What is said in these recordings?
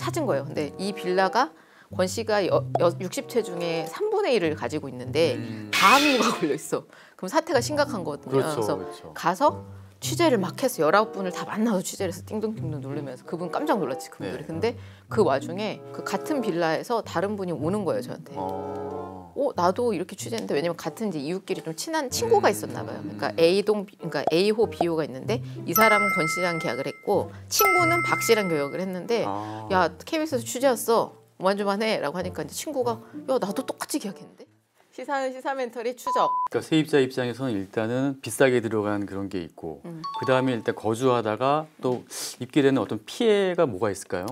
찾은 거예요. 근데 이 빌라가 권 씨가 60채 중에 3분의 1을 가지고 있는데 다 압류가 걸려 있어. 그럼 사태가 심각한 거거든요. 그렇죠, 그래서 그렇죠. 가서 취재를 막 해서 19분을 다 만나서 취재를 해서 띵동띵동 누르면서 그분 깜짝 놀랐지, 그분들이. 네. 근데 그 와중에 그 같은 빌라에서 다른 분이 오는 거예요, 저한테. 나도 이렇게 취재했는데, 왜냐면 같은 이제 이웃끼리 좀 친한 친구가 있었나 봐요. 그러니까 그러니까 A호, B호가 있는데 이 사람은 권 씨랑 계약을 했고 친구는 박 씨랑 계약을 했는데 야, KBS에서 취재 왔어. 완주만 해라고 하니까 이제 친구가 야, 나도 똑같이 계약했는데. 시사 멘터리 추적. 그러니까 세입자 입장에서는 일단은 비싸게 들어간 그런 게 있고 그 다음에 일단 거주하다가 또 입게 되는 어떤 피해가 뭐가 있을까요?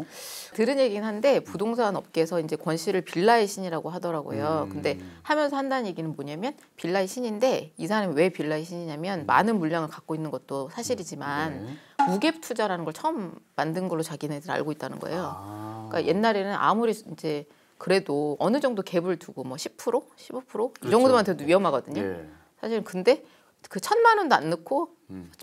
들은 얘기긴 한데 부동산 업계에서 이제 권 씨를 빌라의 신이라고 하더라고요. 근데 하면서 한다는 얘기는 뭐냐면 빌라의 신인데 이 사람이 왜 빌라의 신이냐면 많은 물량을 갖고 있는 것도 사실이지만 무갭 투자라는 걸 처음 만든 걸로 자기네들 알고 있다는 거예요. 그러니까 옛날에는 아무리 이제 그래도 어느 정도 갭을 두고 뭐 10%, 15% 그렇죠. 이 정도만 돼도 위험하거든요. 예. 사실은. 근데 그 1,000만 원도 안 넣고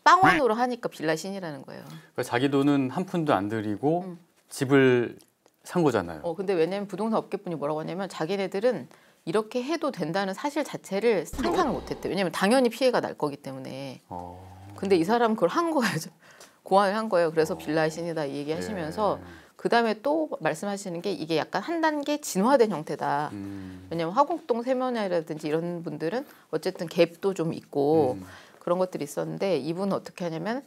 빵원으로 하니까 빌라 신이라는 거예요. 그러니까 자기 돈은 한 푼도 안 들이고 집을 산 거잖아요. 근데 왜냐면 부동산 업계분이 뭐라고 하냐면 자기네들은 이렇게 해도 된다는 사실 자체를 상상을 못했대. 왜냐면 당연히 피해가 날 거기 때문에. 근데 이 사람은 그걸 한 거예요. 고안을 한 거예요. 그래서 빌라의 신이다 이 얘기 하시면서 그 다음에 또 말씀하시는 게 이게 약간 한 단계 진화된 형태다. 왜냐면 화곡동 세면이라든지 이런 분들은 어쨌든 갭도 좀 있고 그런 것들이 있었는데 이분은 어떻게 하냐면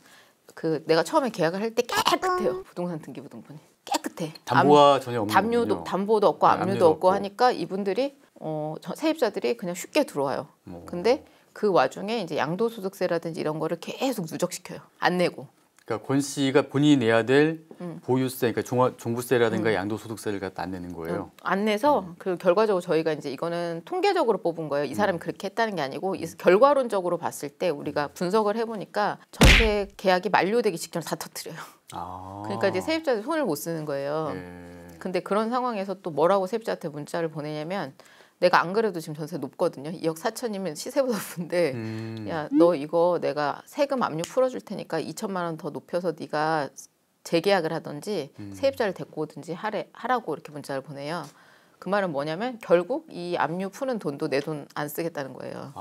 그 내가 처음에 계약을 할 때 깨끗해요. 부동산 등기부등본이 깨끗해. 담보가 전혀 없는 담보도 없고 압류도 압류도 없고 없고. 하니까 이분들이 세입자들이 그냥 쉽게 들어와요. 근데 그 와중에 이제 양도소득세라든지 이런 거를 계속 누적시켜요. 안 내고. 그러니까 권 씨가 본인이 내야 될 보유세, 그러니까 종부세라든가 양도소득세를 갖다 안 내는 거예요. 안 내서 그 결과적으로 저희가 이제 이거는 통계적으로 뽑은 거예요. 이 사람이 그렇게 했다는 게 아니고 결과론적으로 봤을 때 우리가 분석을 해보니까 전세 계약이 만료되기 직전에 다 터뜨려요. 그러니까 이제 세입자들 손을 못 쓰는 거예요. 근데 그런 상황에서 또 뭐라고 세입자한테 문자를 보내냐면 내가 안 그래도 지금 전세 높거든요. 2억 4천이면 시세보다 높은데 야, 너 이거 내가 세금 압류 풀어줄 테니까 2천만 원 더 높여서 네가 재계약을 하든지 세입자를 데리고 오든지 하라고 이렇게 문자를 보내요. 그 말은 뭐냐면 결국 이 압류 푸는 돈도 내 돈 안 쓰겠다는 거예요.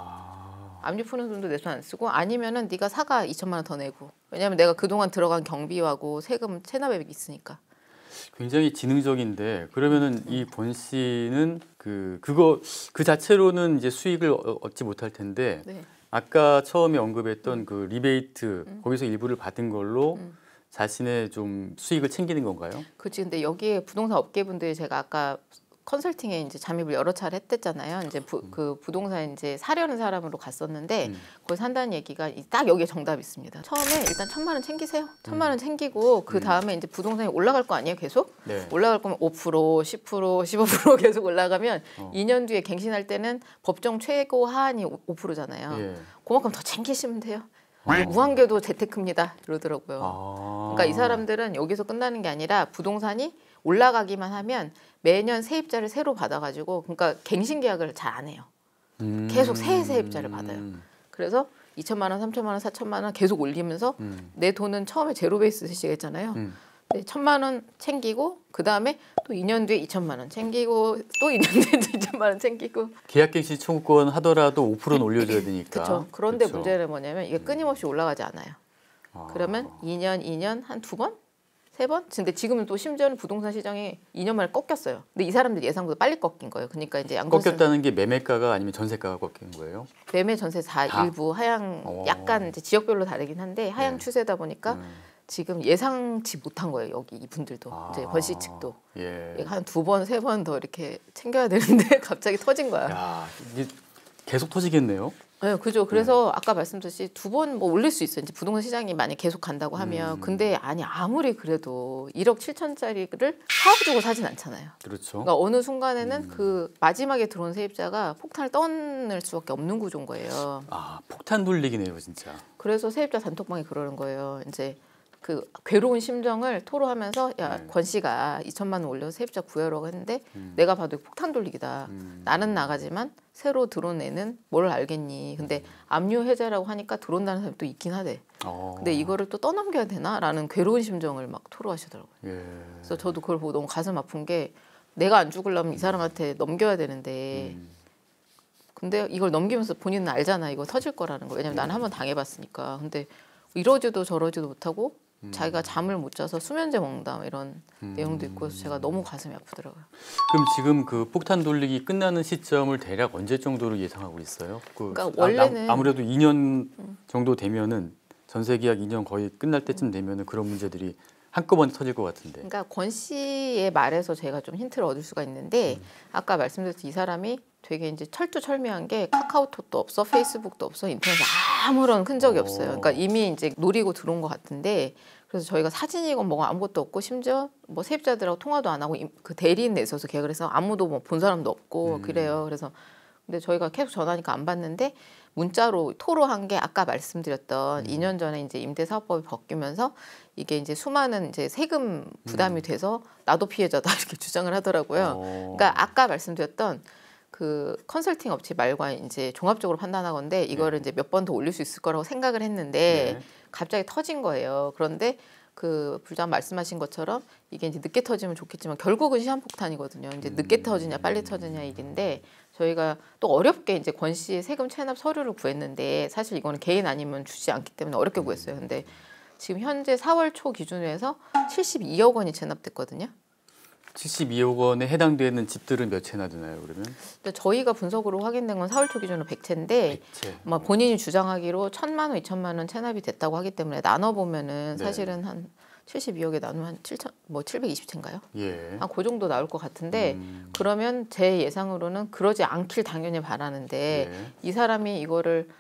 압류 푸는 돈도 내 돈 안 쓰고 아니면은 네가 사가 2천만 원 더 내고. 왜냐면 내가 그동안 들어간 경비하고 세금 체납액이 있으니까. 굉장히 지능적인데 그러면은 이 권 씨는 그 자체로는 이제 수익을 얻지 못할 텐데 아까 처음에 언급했던 그 리베이트 거기서 일부를 받은 걸로 자신의 좀 수익을 챙기는 건가요? 그렇지. 근데 여기에 부동산 업계분들이 제가 아까 컨설팅에 이제 잠입을 여러 차례 했댔잖아요. 이제 그 부동산 이제 사려는 사람으로 갔었는데 거기 산다는 얘기가 딱 여기에 정답이 있습니다. 처음에 일단 1,000만 원 챙기세요. 1,000만 원 챙기고 그 다음에 이제 부동산이 올라갈 거 아니에요, 계속? 올라갈 거면 5%, 10%, 15% 계속 올라가면 2년 뒤에 갱신할 때는 법정 최고 하한이 5%잖아요. 그만큼 더 챙기시면 돼요. 무한궤도 재테크입니다. 이러더라고요. 그러니까 이 사람들은 여기서 끝나는 게 아니라 부동산이 올라가기만 하면 매년 세입자를 새로 받아가지고 그러니까 갱신 계약을 잘 안 해요. 계속 새 세입자를 받아요. 그래서 2천만 원, 3천만 원, 4천만 원 계속 올리면서 내 돈은 처음에 제로 베이스 시작했잖아요. 1,000만 원 챙기고 그 다음에 또 2년 뒤에 2천만 원 챙기고 또 2년 뒤에 2천만 원 챙기고. 계약갱신 청구권 하더라도 5%는 올려줘야 되니까. 그렇죠. 그런데 문제는 뭐냐면 이게 끊임없이 올라가지 않아요. 그러면 2년 한 2번? 3번? 근데 지금은 또 심지어는 부동산 시장이 2년 만에 꺾였어요. 근데 이 사람들 예상보다 빨리 꺾인 거예요. 그러니까 이제 꺾였다는 게 매매가가 아니면 전세가가 꺾인 거예요? 매매 전세 다 일부 하향 약간 이제 지역별로 다르긴 한데 하향 추세다 보니까 지금 예상치 못한 거예요. 여기 이분들도 이제 권씨 측도 한 2번, 3번 더 이렇게 챙겨야 되는데 갑자기 터진 거야. 야, 이제 계속 터지겠네요. 네, 그죠. 그래서 아까 말씀드렸듯이 2번 뭐 올릴 수 있어요. 이제 부동산 시장이 만약 계속 간다고 하면. 근데 아무리 그래도 1억 7천짜리를 4억 주고 사진 않잖아요. 그렇죠. 그러니까 어느 순간에는 그 마지막에 들어온 세입자가 폭탄을 떠낼 수밖에 없는 구조인 거예요. 폭탄 돌리기네요, 진짜. 그래서 세입자 단톡방에 그러는 거예요. 이제 그 괴로운 심정을 토로하면서 야, 권 씨가 2천만 원 올려서 세입자 구하려고 했는데 내가 봐도 폭탄 돌리기다. 나는 나가지만 새로 들어온 애는 뭘 알겠니. 근데 압류 해제라고 하니까 들어온다는 사람이 또 있긴 하대. 근데 이거를 또 떠넘겨야 되나라는 괴로운 심정을 막 토로하시더라고요. 그래서 저도 그걸 보고 너무 가슴 아픈 게 내가 안 죽으려면 이 사람한테 넘겨야 되는데 근데 이걸 넘기면서 본인은 알잖아. 이거 터질 거라는 거. 왜냐면 나는 한번 당해봤으니까. 근데 이러지도 저러지도 못하고 자기가 잠을 못 자서 수면제 먹는다 이런 내용도 있고 해서 제가 너무 가슴이 아프더라고요. 그럼 지금 그 폭탄 돌리기 끝나는 시점을 대략 언제 정도로 예상하고 있어요? 그러니까 원래는 아무래도 2년 정도 되면은 전세 계약 2년 거의 끝날 때쯤 되면은 그런 문제들이 한꺼번에 터질 것 같은데. 그러니까 권 씨의 말에서 제가 좀 힌트를 얻을 수가 있는데 아까 말씀드렸듯이 이 사람이 되게 이제 철두철미한 게 카카오톡도 없어, 페이스북도 없어, 인터넷에 아무런 흔적이 없어요. 그러니까 이미 이제 노리고 들어온 것 같은데 그래서 저희가 사진이건 뭐가 아무것도 없고 심지어 뭐 세입자들하고 통화도 안 하고 그 대리인 내서서 계약을 해서 아무도 뭐 본 사람도 없고 그래요. 그래서 근데 저희가 계속 전화하니까 안 받는데 문자로 토로한 게 아까 말씀드렸던 2년 전에 이제 임대사업법이 바뀌면서 이게 이제 수많은 이제 세금 부담이 돼서 나도 피해자다 이렇게 주장을 하더라고요. 그러니까 아까 말씀드렸던 그 컨설팅 업체 말과 이제 종합적으로 판단하건데 이거를 이제 몇 번 더 올릴 수 있을 거라고 생각을 했는데 갑자기 터진 거예요. 그런데 그 부장 말씀하신 것처럼 이게 이제 늦게 터지면 좋겠지만 결국은 시한폭탄이거든요. 이제 늦게 터지냐 빨리 터지냐 얘기인데 저희가 또 어렵게 이제 권 씨의 세금 체납 서류를 구했는데 사실 이거는 개인 아니면 주지 않기 때문에 어렵게 구했어요. 근데 지금 현재 4월 초 기준으로 해서 72억 원이 체납됐거든요. 72억 원에 해당되는 집들은 몇 채나 되나요, 그러면? 근데 저희가 분석으로 확인된 건 4월 초 기준으로 100채인데 100채. 막 본인이 주장하기로 1,000만 원, 2천만 원 체납이 됐다고 하기 때문에 나눠 보면은 사실은 한 72억에 나누면 한 720채인가요? 예. 한 그 정도 나올 것 같은데 그러면 제 예상으로는 그러지 않길 당연히 바라는데 이 사람이 이거를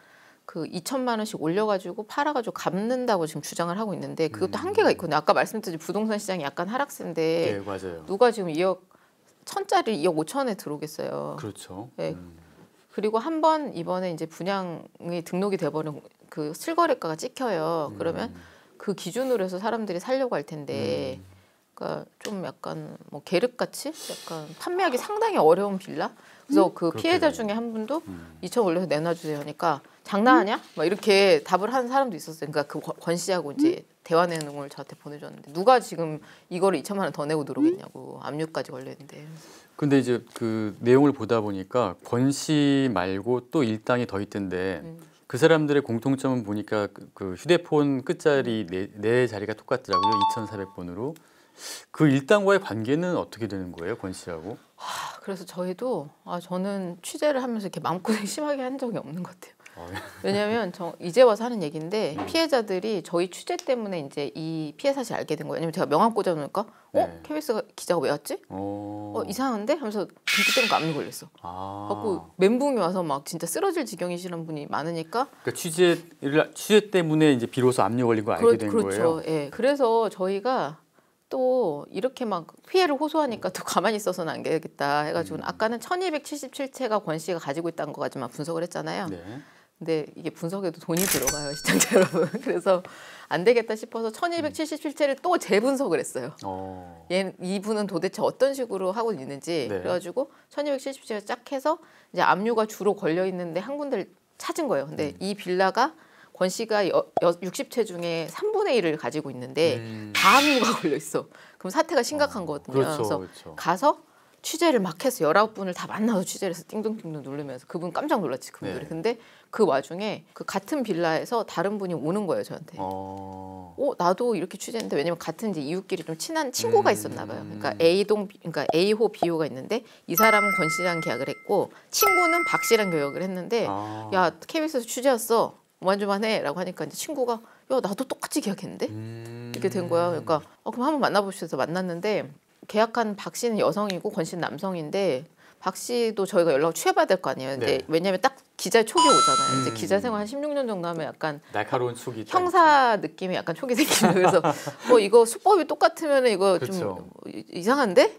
그 2천만 원씩 올려가지고 팔아가지고 갚는다고 지금 주장을 하고 있는데 그것도 한계가 있거든요. 아까 말씀드린 부동산 시장이 약간 하락세인데 예, 맞아요. 누가 지금 2억 1,000짜리 2억 5천에 들어오겠어요. 그렇죠. 네. 그리고 한 번 이번에 이제 분양이 등록이 돼버린 그 실거래가가 찍혀요. 그러면 그 기준으로 해서 사람들이 살려고 할 텐데, 그러니까 좀 약간 뭐 계륵같이 약간 판매하기 상당히 어려운 빌라. 그래서 그 피해자 중에 한 분도 2천 올려서 내놔주세요 하니까 장난하냐? 막 이렇게 답을 하는 사람도 있었어요. 그러니까 그 권 씨하고 이제 대화 내용을 저한테 보내줬는데 누가 지금 이거를 2천만 원 더 내고 들어오겠냐고 압류까지 걸렸는데. 근데 이제 그 내용을 보다 보니까 권 씨 말고 또 일당이 더 있던데 그 사람들의 공통점은 보니까 그 휴대폰 끝자리 네 자리가 똑같더라고요. 2,400번으로. 그 일당과의 관계는 어떻게 되는 거예요, 권 씨하고? 그래서 저희도 저는 취재를 하면서 이렇게 마음고생 심하게 한 적이 없는 것 같아요. 왜냐하면 저 이제 와서 하는 얘기인데 피해자들이 저희 취재 때문에 이제 이 피해 사실 알게 된 거예요. 왜냐면 제가 명함 꽂아놓으니까 KBS 기자가 왜 왔지? 이상한데? 하면서 진짜 때문에 압류 걸렸어. 갖고 멘붕이 와서 막 진짜 쓰러질 지경이시는 분이 많으니까. 그러니까 취재 때문에 이제 비로소 압류 걸린 거 알게 된 거예요. 그렇죠. 예. 그래서 저희가 또 이렇게 막 피해를 호소하니까 또 가만히 있어서는 안 되겠다 해가지고 아까는 1277채가 권 씨가 가지고 있다는 거까지만 분석을 했잖아요. 근데 이게 분석에도 돈이 들어가요, 시청자 여러분. 그래서 안 되겠다 싶어서 1277채를 또 재분석을 했어요. 이분은 도대체 어떤 식으로 하고 있는지. 그래가지고 1277채를 쫙 해서 이제 압류가 주로 걸려 있는데 한 군데를 찾은 거예요. 근데 이 빌라가 권 씨가 60채 중에 3분의 1을 가지고 있는데 다 압류가 걸려 있어. 그럼 사태가 심각한 거거든요. 그래서 가서 취재를 막 해서 19분을 다 만나서 취재를 해서 띵동띵동 누르면서 그분 깜짝 놀랐지, 그분들이. 근데 그 와중에 그 같은 빌라에서 다른 분이 오는 거예요, 저한테. 나도 이렇게 취재했는데, 왜냐면 같은 이제 이웃끼리 좀 친한 친구가 있었나 봐요. 그러니까 그러니까 A호, B호가 있는데 이 사람은 권 씨랑 계약을 했고 친구는 박 씨랑 계약을 했는데 야, KBS에서 취재했어. 만주만해라고 하니까 이제 친구가 야, 나도 똑같이 계약했는데 이렇게 된 거야. 그러니까 그럼 한번 만나보시죠 해서 만났는데 계약한 박 씨는 여성이고 권 씨는 남성인데 박 씨도 저희가 연락을 취해봐야 될 거 아니에요. 근데 왜냐하면 딱 기자 초기 오잖아요. 이제 기자 생활 한 16년 정도 하면 약간 날카로운 촉이 형사 느낌이 약간 촉이 생기는. 그래서 이거 수법이 똑같으면 이거 좀 이상한데?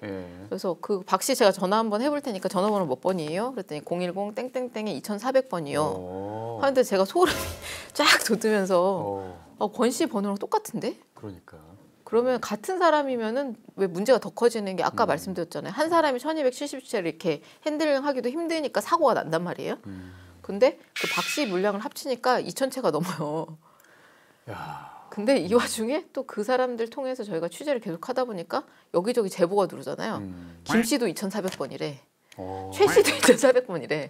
그래서 그 박 씨 제가 전화 한번 해볼 테니까 전화번호 몇 번이에요? 그랬더니 010 땡땡땡에 2,400번이요. 하는데 제가 소름이 쫙 돋으면서 권 씨 번호랑 똑같은데? 그러니까. 그러면 같은 사람이면은 왜 문제가 더 커지는 게 아까 말씀드렸잖아요. 한 사람이 1270채를 이렇게 핸들링하기도 힘드니까 사고가 난단 말이에요. 근데 그 박씨 물량을 합치니까 2000채가 넘어요. 야. 근데 이 와중에 또 그 사람들 통해서 저희가 취재를 계속 하다 보니까 여기저기 제보가 들어오잖아요. 김 씨도 2,400번이래. 최 씨도 2,400번이래.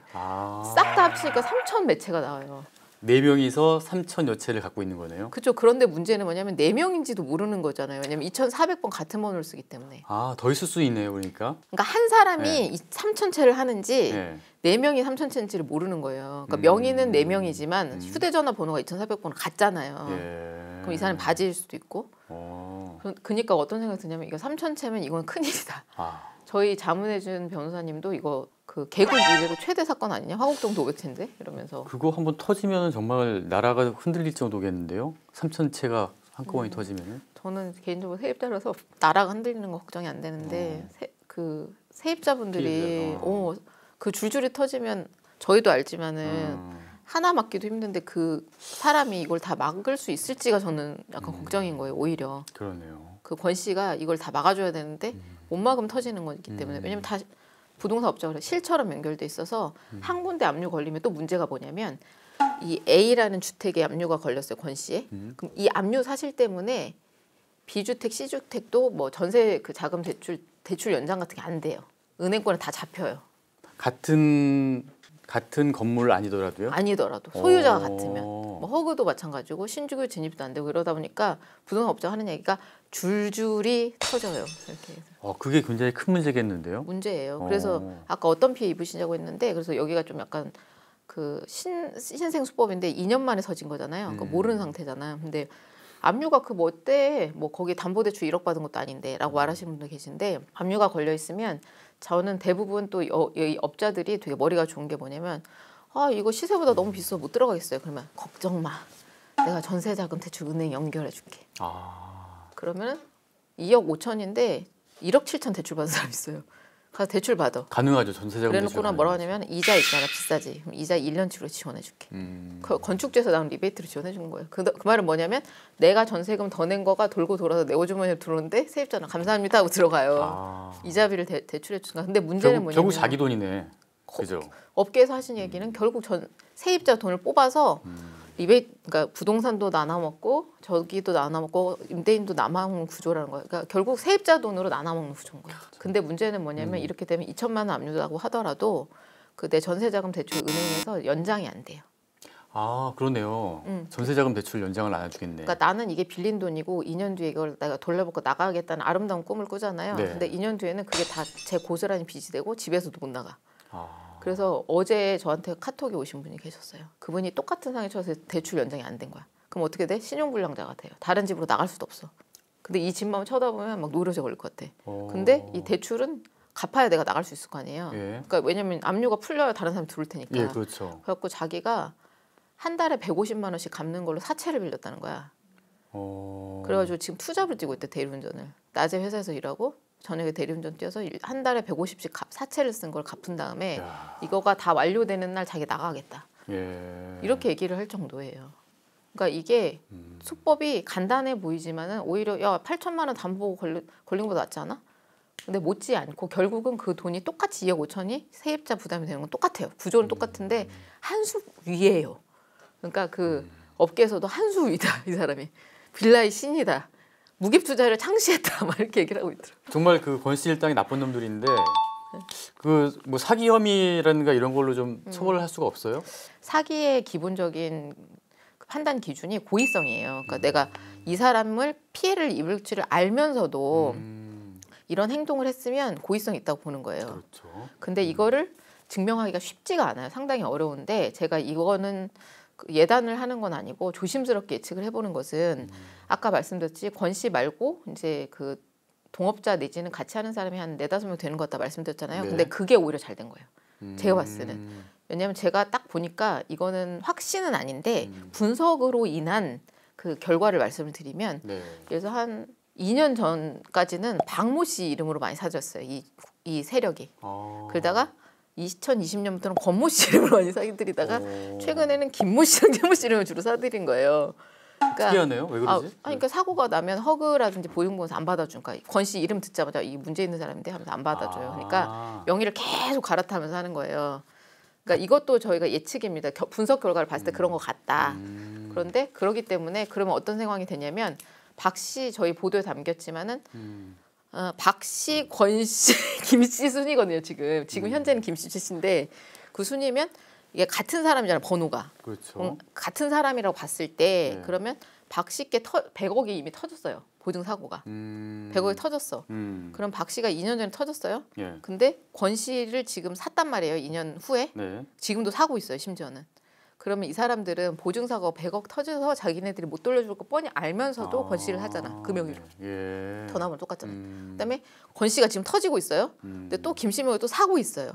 싹 다 합치니까 3,000 몇 채가 나와요. 4명이서 3,000여 채를 갖고 있는 거네요. 그렇죠. 그런데 문제는 뭐냐면 4명인지도 모르는 거잖아요. 왜냐면 2,400번 같은 번호를 쓰기 때문에. 더 있을 수 있네요, 그러니까. 그러니까 한 사람이 3,000채를 하는지 4명이 3,000채인지를 모르는 거예요. 그러니까 명의는 4명이지만 휴대전화 번호가 2,400번은 같잖아요. 그럼 이 사람이 바지일 수도 있고. 그러니까 어떤 생각이 드냐면 이거 3,000채면 이건 큰일이다. 저희 자문해준 변호사님도 이거 그 개국 이래로 최대 사건 아니냐? 화곡동 도백채인데? 이러면서. 그거 한번 터지면 정말 나라가 흔들릴 정도겠는데요? 3,000채가 한꺼번에 터지면은? 저는 개인적으로 세입자라서 나라가 흔들리는 거 걱정이 안 되는데 그 세입자분들이 그 줄줄이 터지면 저희도 알지만은 하나 막기도 힘든데 그 사람이 이걸 다 막을 수 있을지가 저는 약간 걱정인 거예요. 오히려. 그러네요. 그 권 씨가 이걸 다 막아줘야 되는데 못 막으면 터지는 거기 때문에 왜냐면 다 부동산 업자가 실처럼 연결돼 있어서 한 군데 압류 걸리면 또 문제가 뭐냐면 이 A라는 주택에 압류가 걸렸어요. 권 씨에. 그럼 이 압류 사실 때문에 B주택, C주택도 뭐 전세 그 자금 대출 연장 같은 게 안 돼요. 은행권은 다 잡혀요. 같은 건물 아니더라도요? 아니더라도 소유자가 같으면 뭐 허그도 마찬가지고 신주교 진입도 안 되고 이러다 보니까 부동산 업자가 하는 얘기가 줄줄이 터져요. 이렇게 해서. 그게 굉장히 큰 문제겠는데요? 문제예요. 그래서 아까 어떤 피해 입으시냐고 했는데 그래서 여기가 좀 약간 그 신생 수법인데 2년 만에 서진 거잖아요. 그러니까 모르는 상태잖아요. 근데 압류가 그 뭐 어때? 뭐 거기 담보대출 1억 받은 것도 아닌데라고 말하시는 분도 계신데 압류가 걸려 있으면 저는 대부분 또 이 업자들이 되게 머리가 좋은 게 뭐냐면 이거 시세보다 너무 비싸서 못 들어가겠어요. 그러면 걱정 마. 내가 전세자금 대출 은행 연결해 줄게. 그러면 2억 5천인데 1억 7천 대출 받은 사람 있어요. 가서 대출 받아. 가능하죠. 전세자금 대출. 그래놓고는 뭐라고 하냐면 이자 있잖아 비싸지. 그럼 이자 1년치로 지원해 줄게. 건축주에서 나온 리베이트를 지원해 주는 거예요. 그 말은 뭐냐면 내가 전세금 더 낸 거가 돌고 돌아서 내 오주머니에 들어오는데 세입자는 감사합니다 하고 들어가요. 이자비를 대출해 주니까. 근데 문제는 뭐냐면 결국 자기 돈이네. 그죠? 업계에서 하신 얘기는 결국 세입자 돈을 뽑아서 그러니까 부동산도 나눠 먹고 저기도 나눠 먹고 임대인도 나눠 먹는 구조라는 거예요. 그러니까 결국 세입자 돈으로 나눠 먹는 구조인 거예요. 근데 문제는 뭐냐면 이렇게 되면 2천만 원 압류라고 하더라도 그 내 전세자금 대출 은행에서 연장이 안 돼요. 그러네요. 전세자금 대출 연장을 안 해주겠네. 그러니까 나는 이게 빌린 돈이고 2년 뒤에 이걸 내가 돌려받고 나가겠다는 아름다운 꿈을 꾸잖아요. 근데 2년 뒤에는 그게 다 제 고스란히 빚이 되고 집에서도 못 나가. 그래서 어제 저한테 카톡이 오신 분이 계셨어요. 그분이 똑같은 상황에 처해서 대출 연장이 안 된 거야. 그럼 어떻게 돼? 신용불량자가 돼요. 다른 집으로 나갈 수도 없어. 근데 이 집만 쳐다보면 막 노려져 걸릴 것 같아. 근데 이 대출은 갚아야 내가 나갈 수 있을 거 아니에요. 그러니까 왜냐면 압류가 풀려야 다른 사람이 들어올 테니까. 그렇죠. 그래갖고 자기가 한 달에 150만 원씩 갚는 걸로 4채를 빌렸다는 거야. 그래가지고 지금 투잡을 뛰고 있대 대리운전을. 낮에 회사에서 일하고 저녁에 대리운전 뛰어서 한 달에 150씩 4채를 쓴 걸 갚은 다음에 이거가 다 완료되는 날 자기 나가겠다. 이렇게 얘기를 할 정도예요. 그러니까 이게 수법이 간단해 보이지만은 오히려 8천만 원 담보 걸린 것보다 낫지 않아? 근데 못지 않고 결국은 그 돈이 똑같이 2억 5천이 세입자 부담이 되는 건 똑같아요. 구조는 똑같은데 한 수 위예요. 그러니까 그 업계에서도 한 수 위다 이 사람이. 빌라의 신이다. 무기입 투자를 창시했다 막 이렇게 얘기를 하고 있더라고요. 정말 그 권 씨 일당이 나쁜 놈들인데 그 뭐 사기 혐의라든가 이런 걸로 좀 처벌을 할 수가 없어요? 사기의 기본적인 판단 기준이 고의성이에요. 그러니까 내가 이 사람을 피해를 입을 줄을 알면서도 이런 행동을 했으면 고의성이 있다고 보는 거예요. 그렇죠. 근데 이거를 증명하기가 쉽지가 않아요. 상당히 어려운데 제가 이거는 예단을 하는 건 아니고 조심스럽게 예측을 해보는 것은 아까 말씀드렸지 권 씨 말고 이제 그 동업자 내지는 같이 하는 사람이 한 4-5명 되는 것 같다 말씀드렸잖아요. 근데 그게 오히려 잘 된 거예요. 제가 봤을 때는. 왜냐하면 제가 딱 보니까 이거는 확신은 아닌데 분석으로 인한 그 결과를 말씀을 드리면 그래서 한 2년 전까지는 박모 씨 이름으로 많이 사줬어요. 이 세력이. 그러다가 2020년부터는 권모 씨 이름으로 많이 사드리다가 최근에는 김모 씨랑 최모 씨 이름을 주로 사드린 거예요. 특이하네요. 왜 그러지? 그러니까 사고가 나면 허그라든지 보증보험에서 안 받아주니까 권 씨 이름 듣자마자 이 문제 있는 사람인데 하면서 안 받아줘요. 그러니까 명의를 계속 갈아타면서 하는 거예요. 그러니까 이것도 저희가 예측입니다. 분석 결과를 봤을 때 그런 것 같다. 그런데 그러기 때문에 그러면 어떤 상황이 되냐면 박 씨 저희 보도에 담겼지만은 박 씨, 권 씨, 김 씨 순이거든요. 지금 현재는 김 씨 씨인데 그 순이면 이게 같은 사람이잖아요. 번호가. 그렇죠. 같은 사람이라고 봤을 때 그러면 박 씨께 100억이 이미 터졌어요. 보증 사고가. 100억이 터졌어. 그럼 박 씨가 2년 전에 터졌어요. 예. 근데 권 씨를 지금 샀단 말이에요. 2년 후에. 네. 지금도 사고 있어요. 심지어는. 그러면 이 사람들은 보증사고 100억 터져서 자기네들이 못 돌려줄 거 뻔히 알면서도 권 씨를 하잖아. 그 명의로. 네. 예. 더 나오면 똑같잖아요. 그다음에 권 씨가 지금 터지고 있어요. 근데 또 김 씨 명의 또 사고 있어요.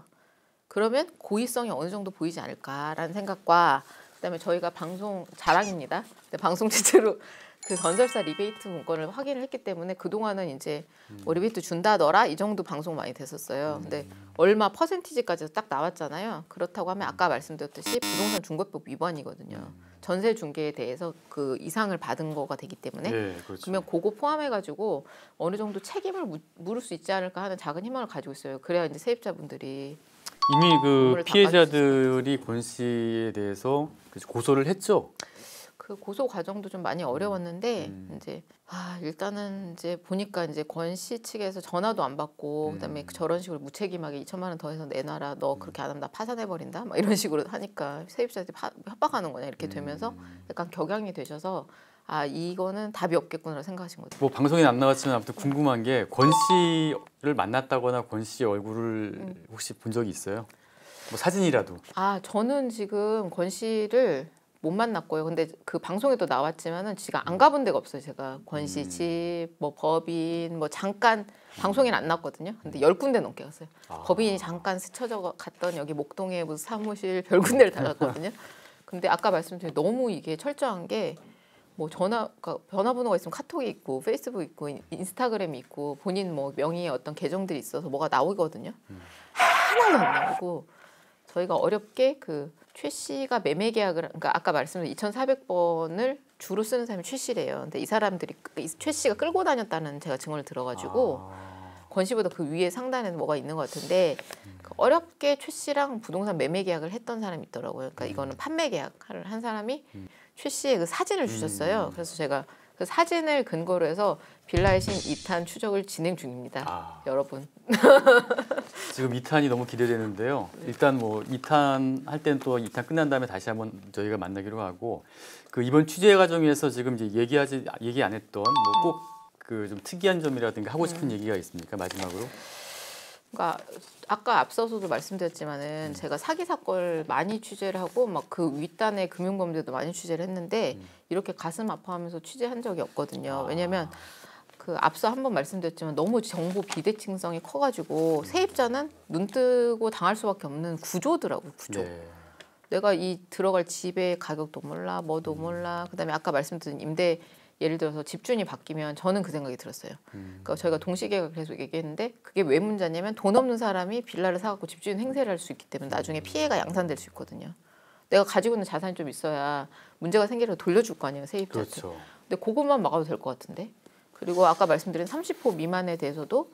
그러면 고의성이 어느 정도 보이지 않을까라는 생각과 그다음에 저희가 방송 자랑입니다. 근데 방송 최초로 그 건설사 리베이트 문건을 확인을 했기 때문에 그동안은 이제 뭐 리베이트 준다더라 이 정도 방송 많이 됐었어요. 근데 얼마 퍼센티지까지 딱 나왔잖아요. 그렇다고 하면 아까 말씀드렸듯이 부동산 중개법 위반이거든요. 전세 중개에 대해서 그 이상을 받은 거가 되기 때문에 그렇죠. 그러면 그거 포함해 가지고 어느 정도 책임을 물을 수 있지 않을까 하는 작은 희망을 가지고 있어요. 그래야 이제 세입자분들이 이미 그 피해자들이 권 씨에 대해서 고소를 했죠. 그 고소 과정도 좀 많이 어려웠는데 이제 일단은 이제 보니까 이제 권 씨 측에서 전화도 안 받고 그다음에 저런 식으로 무책임하게 2천만 원 더해서 내놔라. 너 그렇게 안 하면 나 파산해 버린다. 막 이런 식으로 하니까 세입자한테 협박하는 거냐 이렇게 되면서 약간 격양이 되셔서 이거는 답이 없겠구나 생각하신 거죠. 뭐 방송에 안 나왔지만 아무튼 궁금한 게 권 씨를 만났다거나 권 씨 얼굴을 혹시 본 적이 있어요? 뭐 사진이라도. 저는 지금 권 씨를 못 만났고요. 근데 그 방송에도 나왔지만은 지가 안 가본 데가 없어요. 제가 권 씨 집, 뭐 법인, 뭐 잠깐 방송에는 안 났거든요. 근데 10군데 넘게 갔어요. 법인이 잠깐 스쳐져 갔던 여기 목동에 무슨 사무실 별 군데를 다 갔거든요. 근데 아까 말씀드린 너무 이게 철저한 게 뭐 전화번호가 있으면 카톡이 있고 페이스북 있고 인스타그램이 있고 본인 뭐 명의의 어떤 계정들이 있어서 뭐가 나오거든요. 하나도 안 나오고 저희가 어렵게 그 최 씨가 매매 계약을 그러니까 아까 말씀드린 2,400번을 주로 쓰는 사람이 최 씨래요. 근데 이 사람들이 최 씨가 끌고 다녔다는 제가 증언을 들어가지고 권 씨보다 그 위에 상단에는 뭐가 있는 것 같은데 어렵게 최 씨랑 부동산 매매 계약을 했던 사람이 있더라고요. 그러니까 이거는 판매 계약을 한 사람이 최 씨의 그 사진을 주셨어요. 그래서 제가 그 사진을 근거로 해서 빌라의 신 2탄 추적을 진행 중입니다. 여러분. 지금 2탄이 너무 기대되는데요. 일단 뭐 2탄 할 때는 또 2탄 끝난 다음에 다시 한번 저희가 만나기로 하고 그 이번 취재 과정에서 지금 이제 얘기 안 했던 뭐 꼭 그 좀 특이한 점이라든가 하고 싶은 얘기가 있습니까? 마지막으로. 그러니까 아까 앞서서도 말씀드렸지만은 제가 사기 사건을 많이 취재를 하고 막 그 윗단의 금융범죄도 많이 취재를 했는데 이렇게 가슴 아파하면서 취재한 적이 없거든요. 왜냐하면 그 앞서 한번 말씀드렸지만 너무 정보 비대칭성이 커가지고 세입자는 눈 뜨고 당할 수밖에 없는 구조더라고요. 구조. 내가 이 들어갈 집의 가격도 몰라, 뭐도 몰라. 그다음에 아까 말씀드린 임대 예를 들어서 집주인이 바뀌면 저는 그 생각이 들었어요. 그러니까 저희가 동시계획을 계속 얘기했는데 그게 왜 문제냐면 돈 없는 사람이 빌라를 사갖고 집주인 행세를 할 수 있기 때문에 나중에 피해가 양산될 수 있거든요. 내가 가지고 있는 자산이 좀 있어야 문제가 생기면 돌려줄 거 아니에요, 세입자한테. 그렇죠. 근데 그것만 막아도 될 것 같은데. 그리고 아까 말씀드린 30호 미만에 대해서도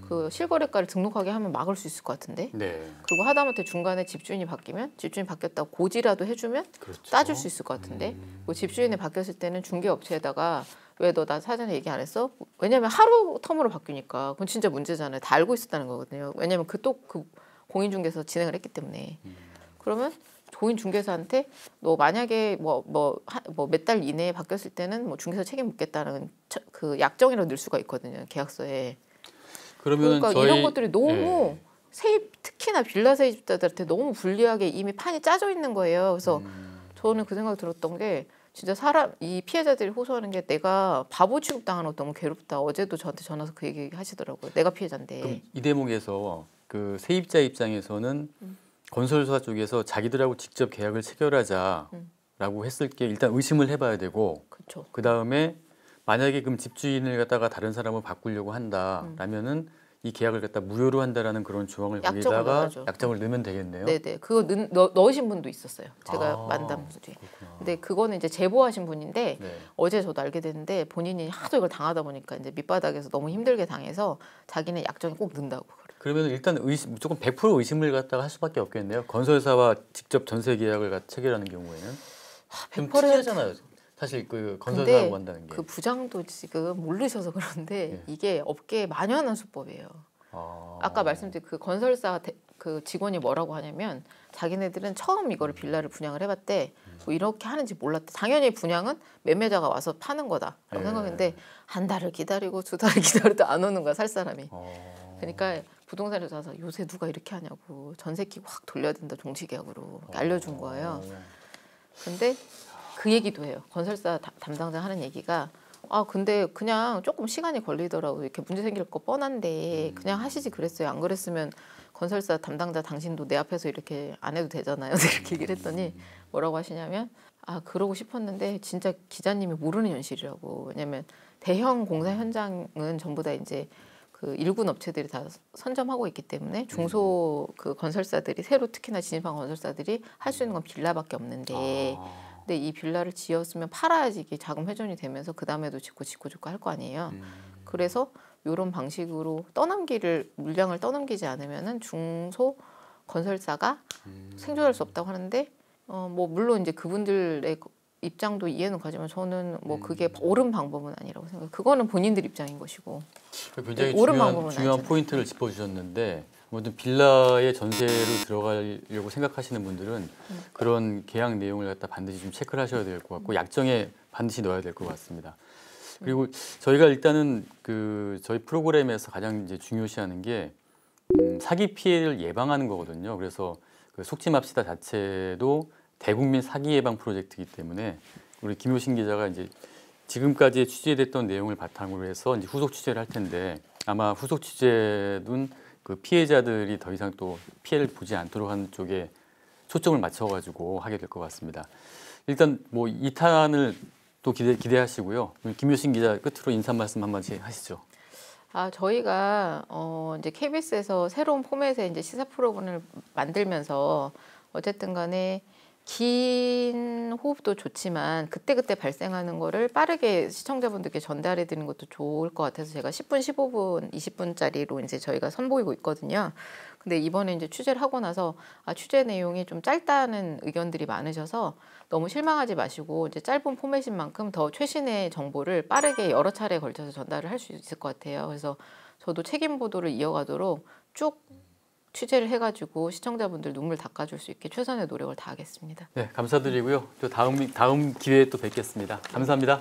그 실거래가를 등록하게 하면 막을 수 있을 것 같은데. 그리고 하다못해 중간에 집주인이 바뀌면 집주인 바뀌었다고 고지라도 해주면 따줄 수 있을 것 같은데. 그 집주인이 바뀌었을 때는 중개업체에다가 왜 너 나 사전에 얘기 안 했어? 왜냐면 하루 텀으로 바뀌니까 그건 진짜 문제잖아요. 다 알고 있었다는 거거든요. 왜냐면 그 공인중개사 진행을 했기 때문에. 그러면 공인중개사한테 너 만약에 몇 달 이내에 바뀌었을 때는 뭐 중개사 책임 묻겠다는 그 약정이라도 넣을 수가 있거든요, 계약서에. 그러니까 이런 것들이 너무 특히나 빌라 세입자들한테 너무 불리하게 이미 판이 짜져 있는 거예요. 그래서 저는 그 생각 들었던 게 진짜 이 피해자들이 호소하는 게 내가 바보 취급당하는 거 너무 괴롭다. 어제도 저한테 전화해서 그 얘기 하시더라고요. 내가 피해자인데. 그럼 이 대목에서 그 세입자 입장에서는 건설사 쪽에서 자기들하고 직접 계약을 체결하자라고 했을 게 일단 의심을 해봐야 되고 그 다음에 만약에 그럼 집주인을 갖다가 다른 사람을 바꾸려고 한다라면은 이 계약을 갖다 무효로 한다라는 그런 조항을 약정을 거기다가 넣어야죠. 약정을 넣으면 되겠네요. 네네. 그거 넣으신 분도 있었어요. 제가 만담 뒤에. 그렇구나. 근데 그거는 이제 제보하신 분인데 네. 어제 저도 알게 됐는데 본인이 하도 이걸 당하다 보니까 이제 밑바닥에서 너무 힘들게 당해서 자기는 약정에 꼭 넣는다고 그래요. 그러면 일단 무조건 100% 의심을 갖다가 할 수밖에 없겠네요. 건설사와 직접 전세 계약을 체결하는 경우에는 좀 100% 특이하잖아요. 사실 그 건설사하고 한다는 게. 그 부장도 지금 모르셔서 그런데 예. 이게 업계에 만연한 수법이에요. 아까 말씀드린 그 건설사 그 직원이 뭐라고 하냐면 자기네들은 처음 이거를 빌라를 분양을 해봤대. 뭐 이렇게 하는지 몰랐대. 당연히 분양은 매매자가 와서 파는 거다라고 예. 생각했는데 한 달을 기다리고 두 달을 기다려도 안 오는 거야 살 사람이. 그러니까 부동산에서 와서 요새 누가 이렇게 하냐고 전세기 확 돌려야 된다 종치계약으로 알려준 거예요. 근데 그 얘기도 해요. 건설사 담당자 하는 얘기가 근데 그냥 조금 시간이 걸리더라고. 이렇게 문제 생길 거 뻔한데 그냥 하시지 그랬어요. 안 그랬으면 건설사 담당자 당신도 내 앞에서 이렇게 안 해도 되잖아요. 이렇게 얘기를 했더니 뭐라고 하시냐면 그러고 싶었는데 진짜 기자님이 모르는 현실이라고. 왜냐면 대형 공사 현장은 전부 다 이제 그 일군 업체들이 다 선점하고 있기 때문에 중소 그 건설사들이 새로 특히나 진입한 건설사들이 할 수 있는 건 빌라밖에 없는데 근데 이 빌라를 지었으면 팔아야지 이게 자금 회전이 되면서 그 다음에도 짓고 할 거 아니에요. 그래서 이런 방식으로 물량을 떠넘기지 않으면은 중소 건설사가 생존할 수 없다고 하는데 뭐 물론 이제 그분들의 입장도 이해는 가지만 저는 뭐 그게 옳은 방법은 아니라고 생각해요. 그거는 본인들 입장인 것이고. 굉장히 옳은 중요한 포인트를 짚어주셨는데 아무튼 빌라의 전세로 들어가려고 생각하시는 분들은 그런 계약 내용을 갖다 반드시 좀 체크를 하셔야 될 것 같고 약정에 반드시 넣어야 될 것 같습니다. 그리고 저희가 일단은 저희 프로그램에서 가장 이제 중요시하는 게 사기 피해를 예방하는 거거든요. 그래서 그 속지 맙시다 자체도 대국민 사기 예방 프로젝트이기 때문에 우리 김효신 기자가 이제 지금까지 취재됐던 내용을 바탕으로 해서 이제 후속 취재를 할 텐데 아마 후속 취재는 그 피해자들이 더 이상 또 피해를 보지 않도록 하는 쪽에 초점을 맞춰가지고 하게 될 것 같습니다. 일단 뭐 2탄을 또 기대하시고요. 김효신 기자 끝으로 인사 말씀 한마디 하시죠. 저희가 이제 KBS에서 새로운 포맷의 이제 시사 프로그램을 만들면서 어쨌든 간에 긴 호흡도 좋지만 그때그때 발생하는 거를 빠르게 시청자분들께 전달해 드리는 것도 좋을 것 같아서 제가 10분, 15분, 20분짜리로 이제 저희가 선보이고 있거든요. 근데 이번에 이제 취재를 하고 나서 취재 내용이 좀 짧다는 의견들이 많으셔서 너무 실망하지 마시고 이제 짧은 포맷인 만큼 더 최신의 정보를 빠르게 여러 차례에 걸쳐서 전달을 할 수 있을 것 같아요. 그래서 저도 책임 보도를 이어가도록 쭉 취재를 해가지고 시청자분들 눈물 닦아줄 수 있게 최선의 노력을 다하겠습니다. 네, 감사드리고요. 또 다음 기회에 또 뵙겠습니다. 감사합니다.